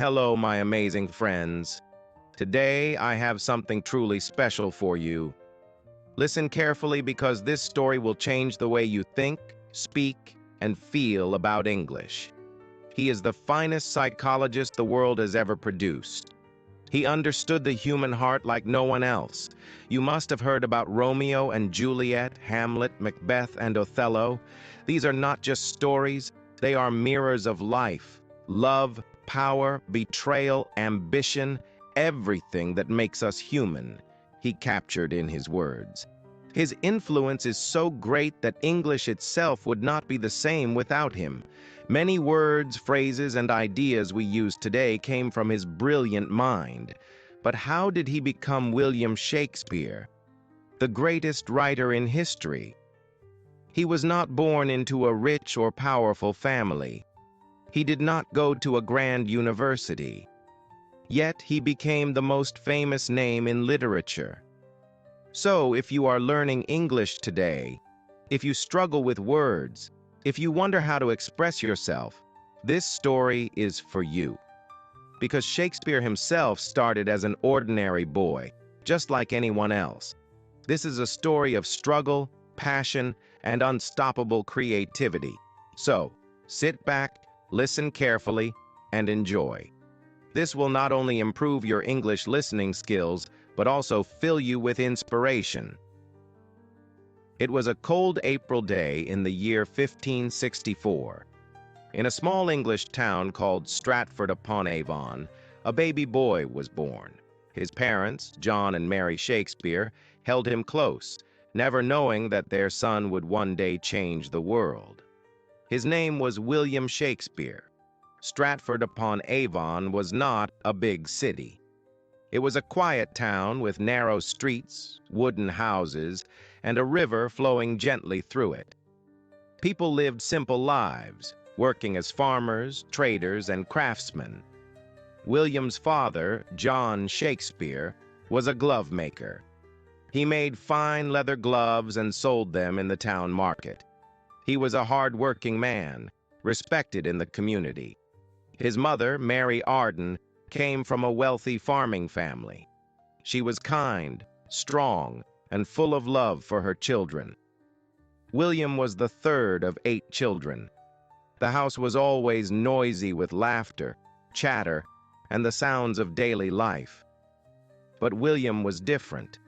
Hello, my amazing friends. Today, I have something truly special for you. Listen carefully because this story will change the way you think, speak, and feel about English. He is the finest psychologist the world has ever produced. He understood the human heart like no one else. You must have heard about Romeo and Juliet, Hamlet, Macbeth, and Othello. These are not just stories, they are mirrors of life, love, power, betrayal, ambition, everything that makes us human, he captured in his words. His influence is so great that English itself would not be the same without him. Many words, phrases, and ideas we use today came from his brilliant mind. But how did he become William Shakespeare, the greatest writer in history? He was not born into a rich or powerful family. He did not go to a grand university. Yet he became the most famous name in literature. So, if you are learning English today, if you struggle with words, if you wonder how to express yourself, this story is for you. Because Shakespeare himself started as an ordinary boy, just like anyone else. This is a story of struggle, passion, and unstoppable creativity. So, sit back, listen carefully, and enjoy. This will not only improve your English listening skills, but also fill you with inspiration. It was a cold April day in the year 1564. In a small English town called Stratford-upon-Avon, a baby boy was born. His parents, John and Mary Shakespeare, held him close, never knowing that their son would one day change the world. His name was William Shakespeare. Stratford-upon-Avon was not a big city. It was a quiet town with narrow streets, wooden houses, and a river flowing gently through it. People lived simple lives, working as farmers, traders, and craftsmen. William's father, John Shakespeare, was a glove maker. He made fine leather gloves and sold them in the town market. He was a hard-working man, respected in the community. His mother, Mary Arden, came from a wealthy farming family. She was kind, strong, and full of love for her children. William was the third of 8 children. The house was always noisy with laughter, chatter, and the sounds of daily life. But William was different.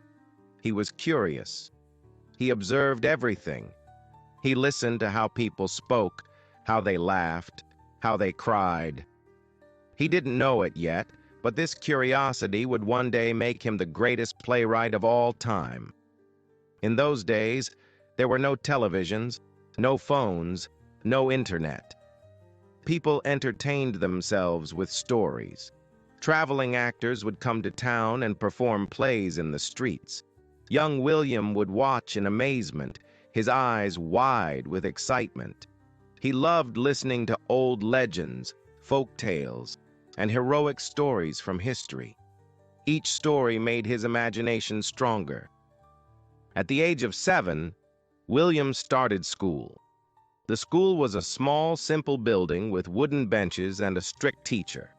He was curious. He observed everything. He listened to how people spoke, how they laughed, how they cried. He didn't know it yet, but this curiosity would one day make him the greatest playwright of all time. In those days, there were no televisions, no phones, no internet. People entertained themselves with stories. Traveling actors would come to town and perform plays in the streets. Young William would watch in amazement, his eyes wide with excitement. He loved listening to old legends, folk tales, and heroic stories from history. Each story made his imagination stronger. At the age of 7, William started school. The school was a small, simple building with wooden benches and a strict teacher.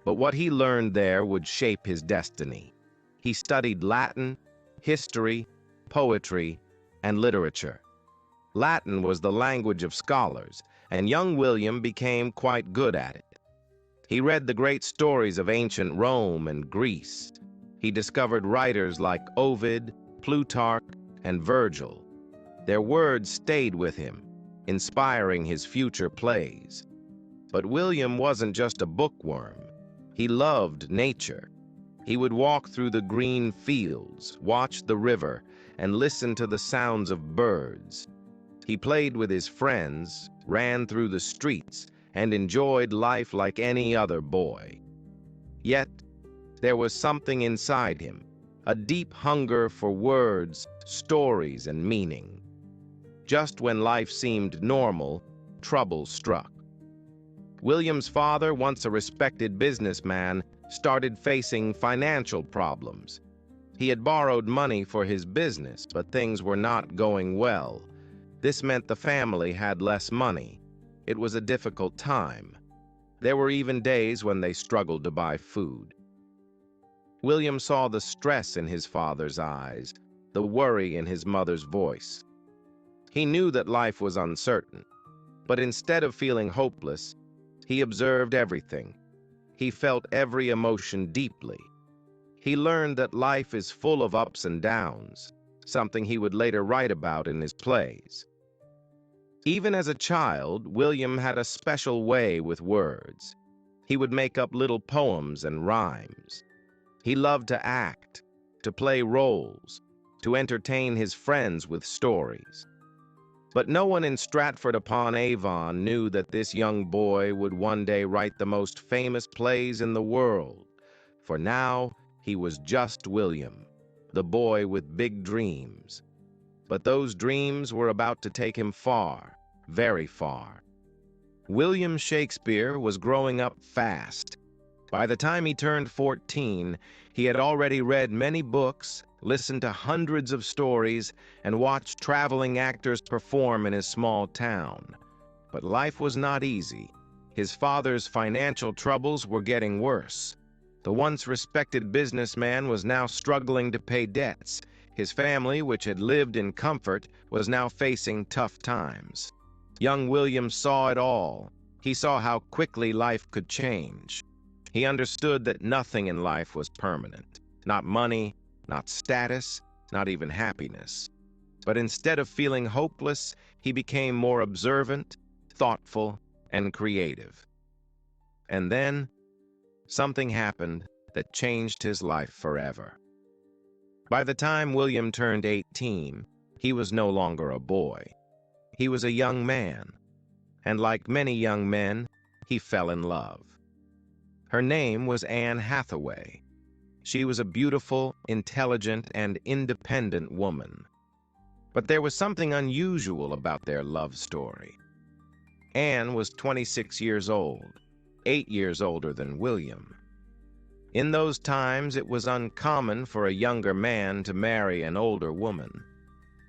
But what he learned there would shape his destiny. He studied Latin, history, poetry, and literature. Latin was the language of scholars, and young William became quite good at it. He read the great stories of ancient Rome and Greece. He discovered writers like Ovid, Plutarch, and Virgil. Their words stayed with him, inspiring his future plays. But William wasn't just a bookworm. He loved nature. He would walk through the green fields, watch the river, and listen to the sounds of birds. He played with his friends, ran through the streets, and enjoyed life like any other boy. Yet, there was something inside him, a deep hunger for words, stories, and meaning. Just when life seemed normal, trouble struck. William's father, once a respected businessman, started facing financial problems. He had borrowed money for his business, but things were not going well. This meant the family had less money. It was a difficult time. There were even days when they struggled to buy food. William saw the stress in his father's eyes, the worry in his mother's voice. He knew that life was uncertain, but instead of feeling hopeless, he observed everything. He felt every emotion deeply. He learned that life is full of ups and downs, something he would later write about in his plays. Even as a child, William had a special way with words. He would make up little poems and rhymes. He loved to act, to play roles, to entertain his friends with stories. But no one in Stratford-upon-Avon knew that this young boy would one day write the most famous plays in the world. For now, he was just William, the boy with big dreams. But those dreams were about to take him far, very far. William Shakespeare was growing up fast. By the time he turned 14, he had already read many books, listened to hundreds of stories, and watched traveling actors perform in his small town. But life was not easy. His father's financial troubles were getting worse. The once respected businessman was now struggling to pay debts. His family, which had lived in comfort, was now facing tough times. Young William saw it all. He saw how quickly life could change. He understood that nothing in life was permanent. Not money, not status, not even happiness. But instead of feeling hopeless, he became more observant, thoughtful, and creative. And then, something happened that changed his life forever. By the time William turned 18, he was no longer a boy. He was a young man, and like many young men, he fell in love. Her name was Anne Hathaway. She was a beautiful, intelligent, and independent woman. But there was something unusual about their love story. Anne was 26 years old, 8 years older than William. In those times, it was uncommon for a younger man to marry an older woman.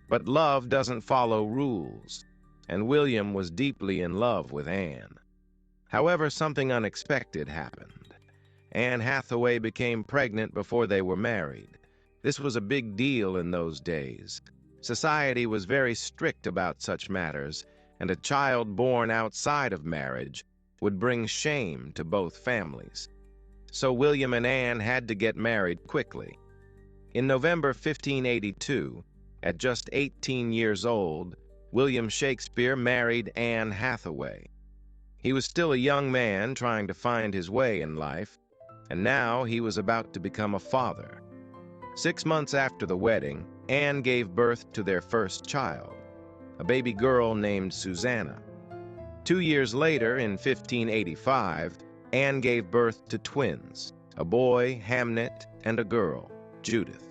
But love doesn't follow rules, and William was deeply in love with Anne. However, something unexpected happened. Anne Hathaway became pregnant before they were married. This was a big deal in those days. Society was very strict about such matters, and a child born outside of marriage would bring shame to both families. So William and Anne had to get married quickly. In November 1582, at just 18 years old, William Shakespeare married Anne Hathaway. He was still a young man trying to find his way in life, and now he was about to become a father. 6 months after the wedding, Anne gave birth to their first child, a baby girl named Susanna. 2 years later, in 1585, Anne gave birth to twins, a boy, Hamnet, and a girl, Judith.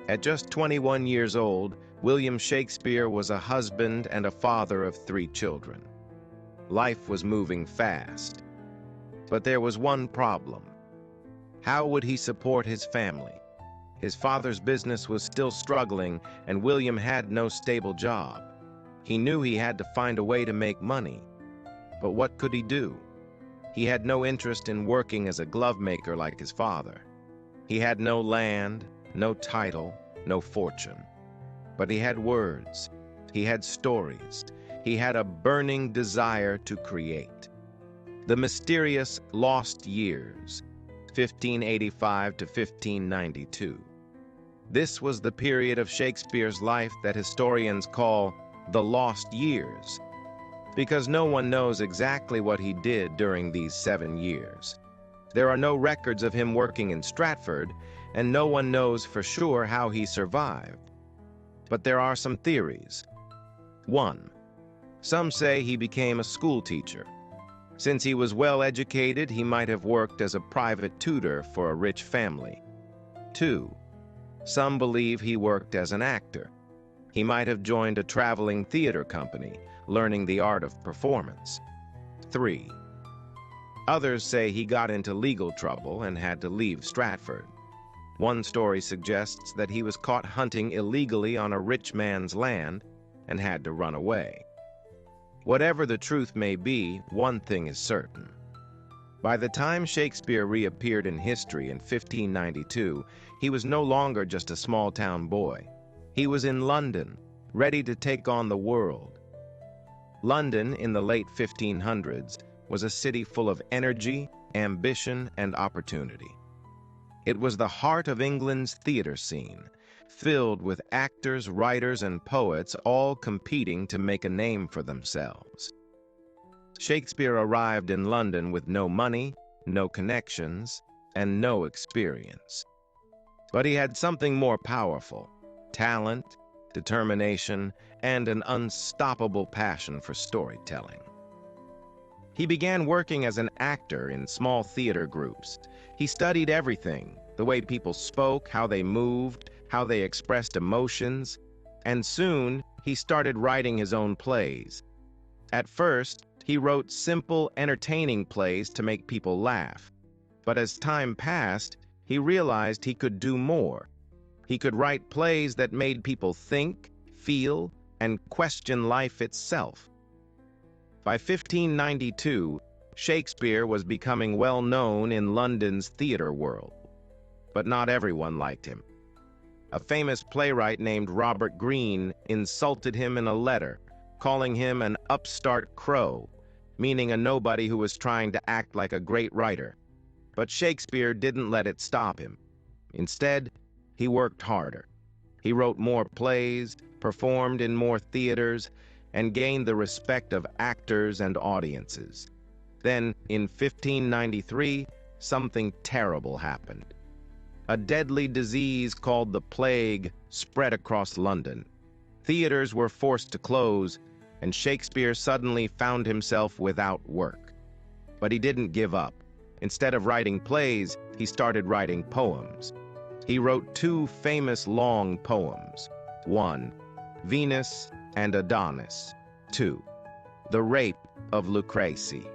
At just 21 years old, William Shakespeare was a husband and a father of 3 children. Life was moving fast. But there was one problem. How would he support his family? His father's business was still struggling, and William had no stable job. He knew he had to find a way to make money. But what could he do? He had no interest in working as a glove maker like his father. He had no land, no title, no fortune. But he had words. He had stories. He had a burning desire to create. The mysterious lost years, 1585 to 1592. This was the period of Shakespeare's life that historians call the lost years, because no one knows exactly what he did during these 7 years. There are no records of him working in Stratford, and no one knows for sure how he survived. But there are some theories. 1. Some say he became a school teacher. Since he was well educated, he might have worked as a private tutor for a rich family. 2. Some believe he worked as an actor. He might have joined a traveling theater company, learning the art of performance. 3. Others say he got into legal trouble and had to leave Stratford. One story suggests that he was caught hunting illegally on a rich man's land and had to run away. Whatever the truth may be, one thing is certain. By the time Shakespeare reappeared in history in 1592, he was no longer just a small-town boy. He was in London, ready to take on the world. London, in the late 1500s, was a city full of energy, ambition, and opportunity. It was the heart of England's theater scene, filled with actors, writers, and poets all competing to make a name for themselves. Shakespeare arrived in London with no money, no connections, and no experience. But he had something more powerful: talent, determination, and an unstoppable passion for storytelling. He began working as an actor in small theater groups. He studied everything: the way people spoke, how they moved, how they expressed emotions, and soon he started writing his own plays. At first, he wrote simple, entertaining plays to make people laugh. But as time passed, he realized he could do more. He could write plays that made people think, feel, and question life itself. By 1592, Shakespeare was becoming well known in London's theater world. But not everyone liked him. A famous playwright named Robert Greene insulted him in a letter, calling him an upstart crow, meaning a nobody who was trying to act like a great writer. But Shakespeare didn't let it stop him. Instead, he worked harder. He wrote more plays, performed in more theaters, and gained the respect of actors and audiences. Then, in 1593, something terrible happened. A deadly disease called the plague spread across London. Theaters were forced to close, and Shakespeare suddenly found himself without work. But he didn't give up. Instead of writing plays, he started writing poems. He wrote two famous long poems. 1, Venus and Adonis. 2, The Rape of Lucrece.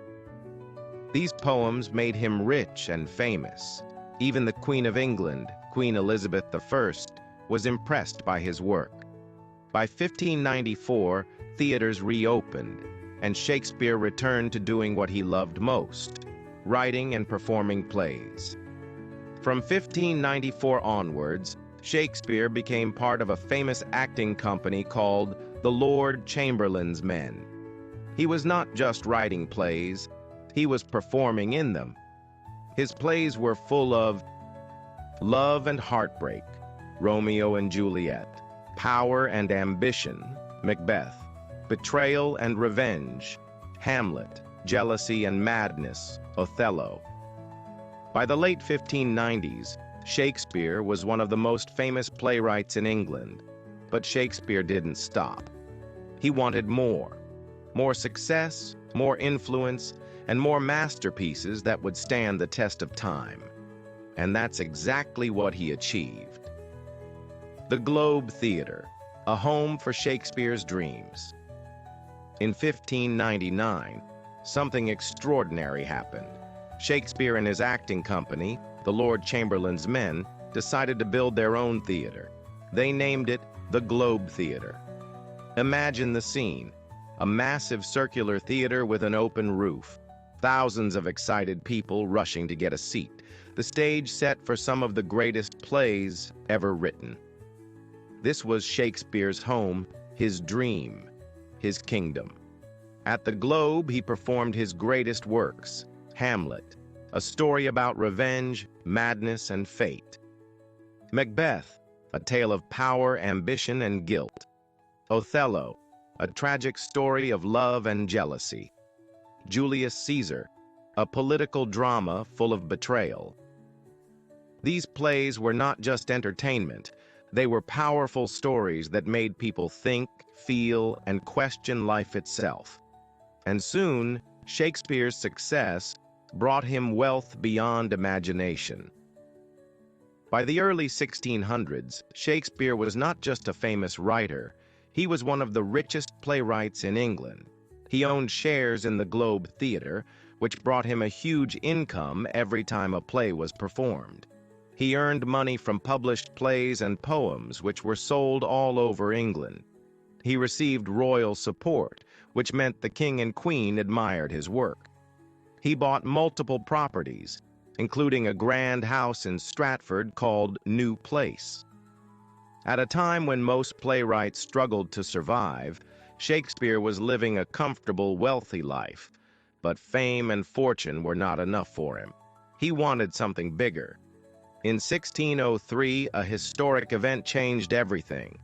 These poems made him rich and famous. Even the Queen of England, Queen Elizabeth I, was impressed by his work. By 1594, theaters reopened, and Shakespeare returned to doing what he loved most: writing and performing plays. From 1594 onwards, Shakespeare became part of a famous acting company called the Lord Chamberlain's Men. He was not just writing plays, he was performing in them. His plays were full of love and heartbreak, Romeo and Juliet; power and ambition, Macbeth; betrayal and revenge, Hamlet; jealousy and madness, Othello. By the late 1590s, Shakespeare was one of the most famous playwrights in England. But Shakespeare didn't stop. He wanted more. More success, more influence, and more masterpieces that would stand the test of time. And that's exactly what he achieved. The Globe Theatre, a home for Shakespeare's dreams. In 1599, something extraordinary happened. Shakespeare and his acting company, the Lord Chamberlain's Men, decided to build their own theater. They named it the Globe Theatre. Imagine the scene: a massive circular theater with an open roof, thousands of excited people rushing to get a seat, the stage set for some of the greatest plays ever written. This was Shakespeare's home, his dream, his kingdom. At the Globe, he performed his greatest works: Hamlet, a story about revenge, madness, and fate; Macbeth, a tale of power, ambition, and guilt; Othello, a tragic story of love and jealousy; Julius Caesar, a political drama full of betrayal. These plays were not just entertainment, they were powerful stories that made people think, feel, and question life itself. And soon, Shakespeare's success brought him wealth beyond imagination. By the early 1600s, Shakespeare was not just a famous writer, he was one of the richest playwrights in England. He owned shares in the Globe Theatre, which brought him a huge income every time a play was performed. He earned money from published plays and poems which were sold all over England. He received royal support, which meant the king and queen admired his work. He bought multiple properties, including a grand house in Stratford called New Place. At a time when most playwrights struggled to survive, Shakespeare was living a comfortable, wealthy life, but fame and fortune were not enough for him. He wanted something bigger. In 1603, a historic event changed everything.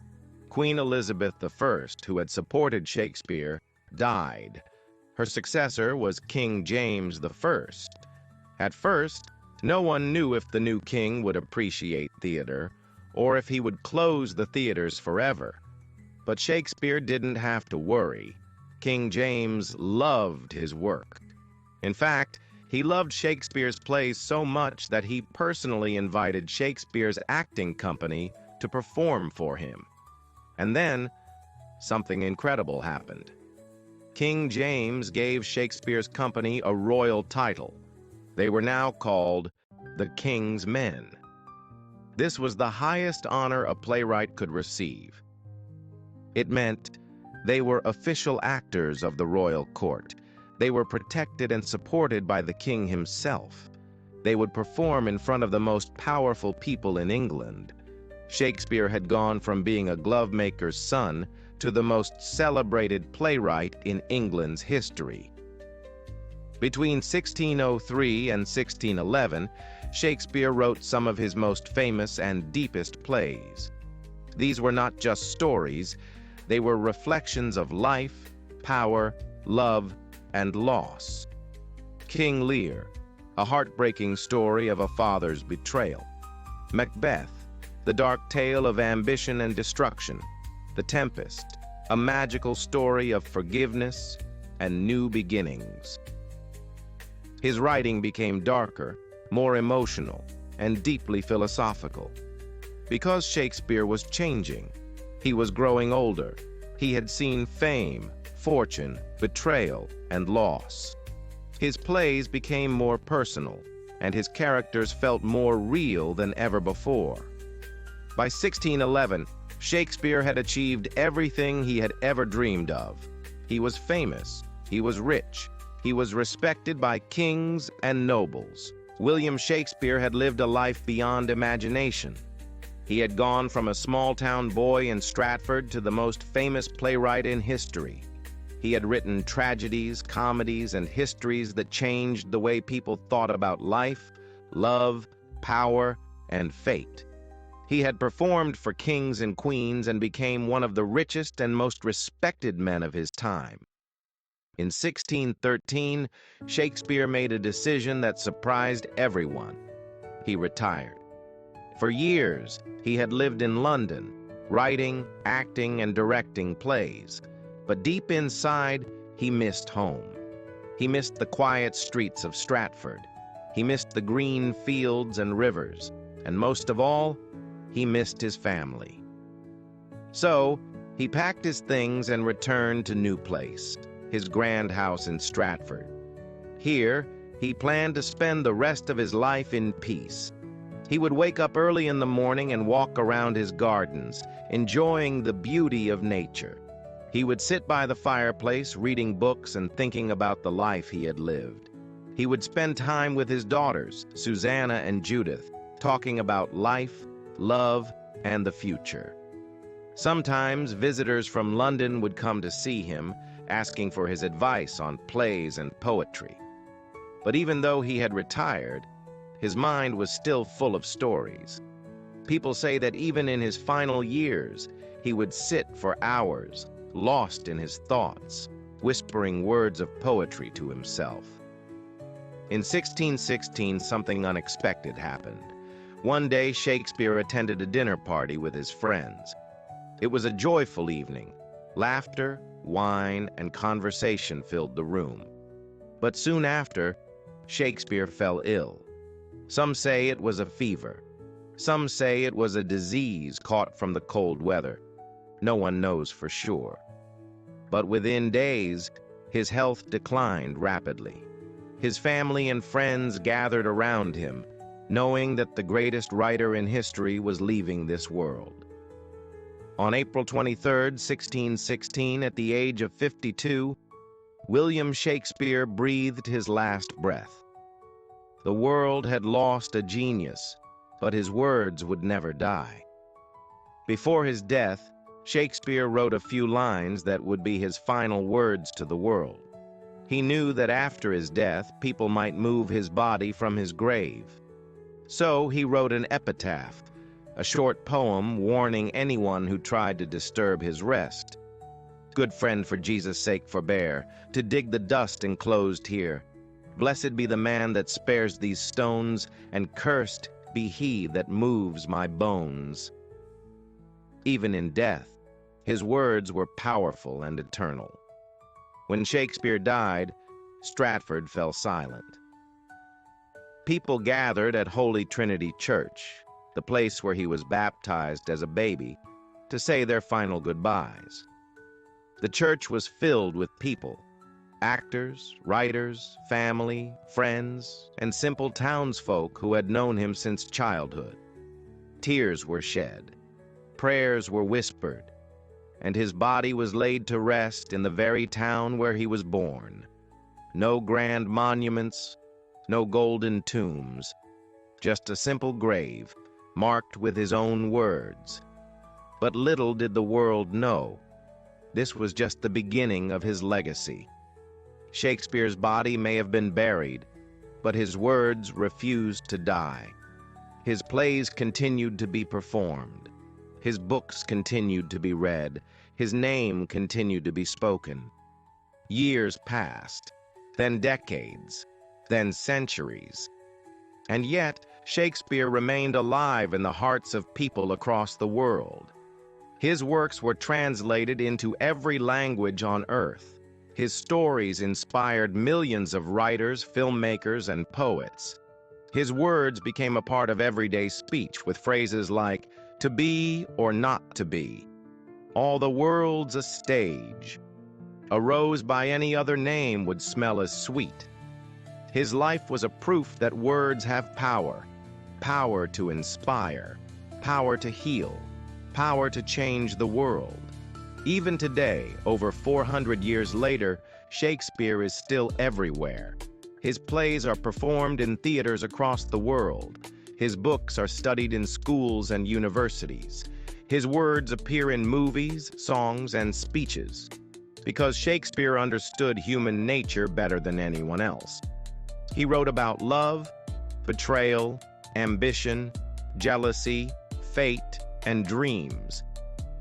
Queen Elizabeth I, who had supported Shakespeare, died. Her successor was King James I. At first, no one knew if the new king would appreciate theater or if he would close the theaters forever. But Shakespeare didn't have to worry. King James loved his work. In fact, he loved Shakespeare's plays so much that he personally invited Shakespeare's acting company to perform for him. And then, something incredible happened. King James gave Shakespeare's company a royal title. They were now called the King's Men. This was the highest honor a playwright could receive. It meant they were official actors of the royal court. They were protected and supported by the king himself. They would perform in front of the most powerful people in England. Shakespeare had gone from being a glovemaker's son to the most celebrated playwright in England's history. Between 1603 and 1611, Shakespeare wrote some of his most famous and deepest plays. These were not just stories, they were reflections of life, power, love, and loss. King Lear, a heartbreaking story of a father's betrayal. Macbeth, the dark tale of ambition and destruction. The Tempest, a magical story of forgiveness and new beginnings. His writing became darker, more emotional, and deeply philosophical. Because Shakespeare was changing, he was growing older. He had seen fame, fortune, betrayal, and loss. His plays became more personal, and his characters felt more real than ever before. By 1611, Shakespeare had achieved everything he had ever dreamed of. He was famous, he was rich, he was respected by kings and nobles. William Shakespeare had lived a life beyond imagination. He had gone from a small-town boy in Stratford to the most famous playwright in history. He had written tragedies, comedies, and histories that changed the way people thought about life, love, power, and fate. He had performed for kings and queens and became one of the richest and most respected men of his time. In 1613, Shakespeare made a decision that surprised everyone. He retired. For years, he had lived in London, writing, acting, and directing plays. But deep inside, he missed home. He missed the quiet streets of Stratford. He missed the green fields and rivers. And most of all, he missed his family. So, he packed his things and returned to New Place, his grand house in Stratford. Here, he planned to spend the rest of his life in peace. He would wake up early in the morning and walk around his gardens, enjoying the beauty of nature. He would sit by the fireplace, reading books and thinking about the life he had lived. He would spend time with his daughters, Susanna and Judith, talking about life, love, and the future. Sometimes visitors from London would come to see him, asking for his advice on plays and poetry. But even though he had retired, his mind was still full of stories. People say that even in his final years, he would sit for hours, lost in his thoughts, whispering words of poetry to himself. In 1616, something unexpected happened. One day, Shakespeare attended a dinner party with his friends. It was a joyful evening. Laughter, wine, and conversation filled the room. But soon after, Shakespeare fell ill. Some say it was a fever. Some say it was a disease caught from the cold weather. No one knows for sure. But within days, his health declined rapidly. His family and friends gathered around him, knowing that the greatest writer in history was leaving this world. On April 23, 1616, at the age of 52, William Shakespeare breathed his last breath. The world had lost a genius, but his words would never die. Before his death, Shakespeare wrote a few lines that would be his final words to the world. He knew that after his death, people might move his body from his grave. So he wrote an epitaph, a short poem warning anyone who tried to disturb his rest. Good friend, for Jesus' sake forbear to dig the dust enclosed here. Blessed be the man that spares these stones, and cursed be he that moves my bones. Even in death, his words were powerful and eternal. When Shakespeare died, Stratford fell silent. People gathered at Holy Trinity Church, the place where he was baptized as a baby, to say their final goodbyes. The church was filled with people, actors, writers, family, friends, and simple townsfolk who had known him since childhood. Tears were shed, prayers were whispered, and his body was laid to rest in the very town where he was born. No grand monuments, no golden tombs, just a simple grave marked with his own words. But little did the world know, this was just the beginning of his legacy. Shakespeare's body may have been buried, but his words refused to die. His plays continued to be performed. His books continued to be read. His name continued to be spoken. Years passed, then decades, then centuries. And yet, Shakespeare remained alive in the hearts of people across the world. His works were translated into every language on earth. His stories inspired millions of writers, filmmakers, and poets. His words became a part of everyday speech with phrases like, "to be or not to be," "all the world's a stage," "a rose by any other name would smell as sweet." His life was a proof that words have power, power to inspire, power to heal, power to change the world. Even today, over 400 years later, Shakespeare is still everywhere. His plays are performed in theaters across the world. His books are studied in schools and universities. His words appear in movies, songs, and speeches. Because Shakespeare understood human nature better than anyone else. He wrote about love, betrayal, ambition, jealousy, fate, and dreams,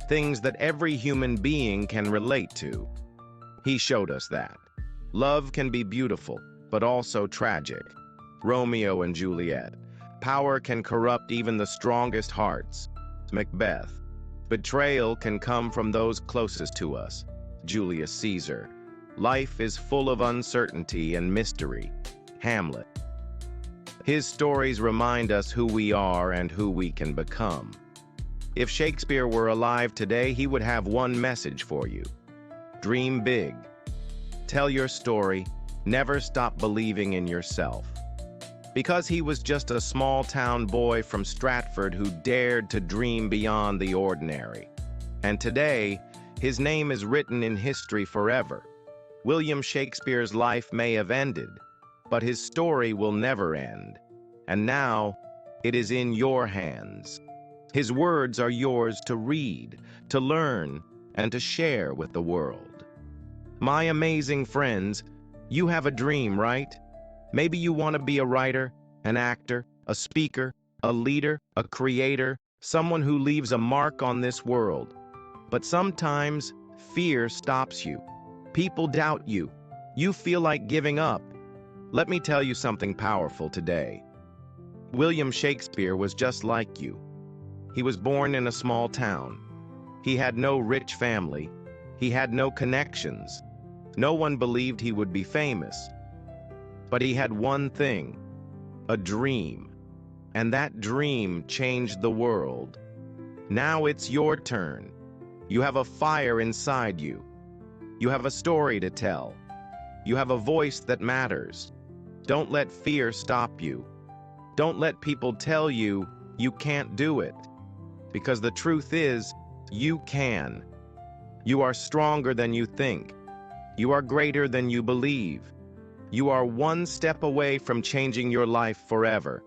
things that every human being can relate to. He showed us that love can be beautiful, but also tragic. Romeo and Juliet. Power can corrupt even the strongest hearts. Macbeth. Betrayal can come from those closest to us. Julius Caesar. Life is full of uncertainty and mystery. Hamlet. His stories remind us who we are and who we can become. If Shakespeare were alive today, he would have one message for you. Dream big. Tell your story. Never stop believing in yourself. Because he was just a small-town boy from Stratford who dared to dream beyond the ordinary. And today, his name is written in history forever. William Shakespeare's life may have ended, but his story will never end. And now, it is in your hands. His words are yours to read, to learn, and to share with the world. My amazing friends, you have a dream, right? Maybe you want to be a writer, an actor, a speaker, a leader, a creator, someone who leaves a mark on this world. But sometimes, fear stops you. People doubt you. You feel like giving up. Let me tell you something powerful today. William Shakespeare was just like you. He was born in a small town. He had no rich family. He had no connections. No one believed he would be famous. But he had one thing, a dream. And that dream changed the world. Now it's your turn. You have a fire inside you. You have a story to tell. You have a voice that matters. Don't let fear stop you. Don't let people tell you you can't do it. Because the truth is, You can. You are stronger than you think. You are greater than you believe. You are one step away from changing your life forever.